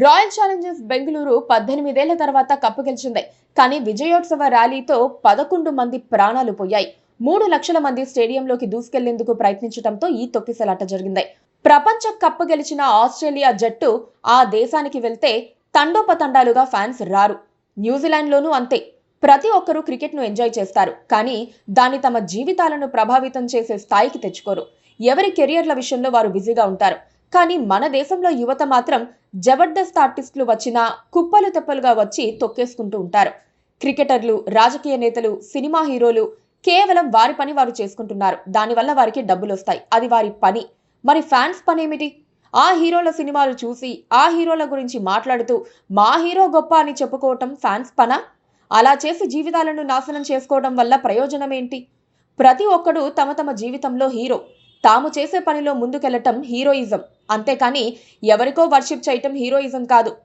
Royal Challengers Bengaluru 18 ఏళ్ల తర్వాత cup గెలిచింది. కానీ విజయోత్సవ ర్యాలీతో 11 మంది ప్రాణాలు పోయాయి. 3 లక్షల మంది స్టేడియంలోకి దూసుకెళ్లేందుకు ప్రయత్నించడంతో ఈ తొక్కిసలాట జరిగింది. ప్రపంచ కప్పు గెలిచిన ఆస్ట్రేలియా జట్టు ఆ దేశానికి వెళ్తే తండోపతండాలుగా ఫ్యాన్స్ రారు. న్యూజిలాండ్లోనూ అంతే. ప్రతి ఒక్కరూ క్రికెట్ను ఎంజాయ్ చేస్తారు. కానీ దాన్ని తమ జీవితాలను ప్రభావితం చేసే స్థాయికి తెచ్చుకోరు. ఎవరి కెరియర్ల విషయంలో వారు బిజీగా ఉంటారు. కానీ మన దేశంలో యువత మాత్రం జబర్దస్త్ ఆర్టిస్టులు వచ్చినా కుప్పలు తెప్పలుగా వచ్చి తొక్కేసుకుంటూ ఉంటారు. క్రికెటర్లు, రాజకీయ నేతలు, సినిమా హీరోలు కేవలం వారి పని వారు చేసుకుంటున్నారు. దానివల్ల వారికి డబ్బులు వస్తాయి. అది వారి పని. మరి ఫ్యాన్స్ పనేమిటి? ఆ హీరోల సినిమాలు చూసి ఆ హీరోల గురించి మాట్లాడుతూ మా హీరో గొప్ప అని చెప్పుకోవటం ఫ్యాన్స్ పనా? అలా చేసి జీవితాలను నాశనం చేసుకోవడం వల్ల ప్రయోజనం ఏంటి? ప్రతి ఒక్కడు తమ తమ జీవితంలో హీరో. తాము చేసే పనిలో ముందుకెళ్లటం హీరోయిజం. అంతేకాని ఎవరికో వర్షిప్ చేయటం హీరోయిజం కాదు.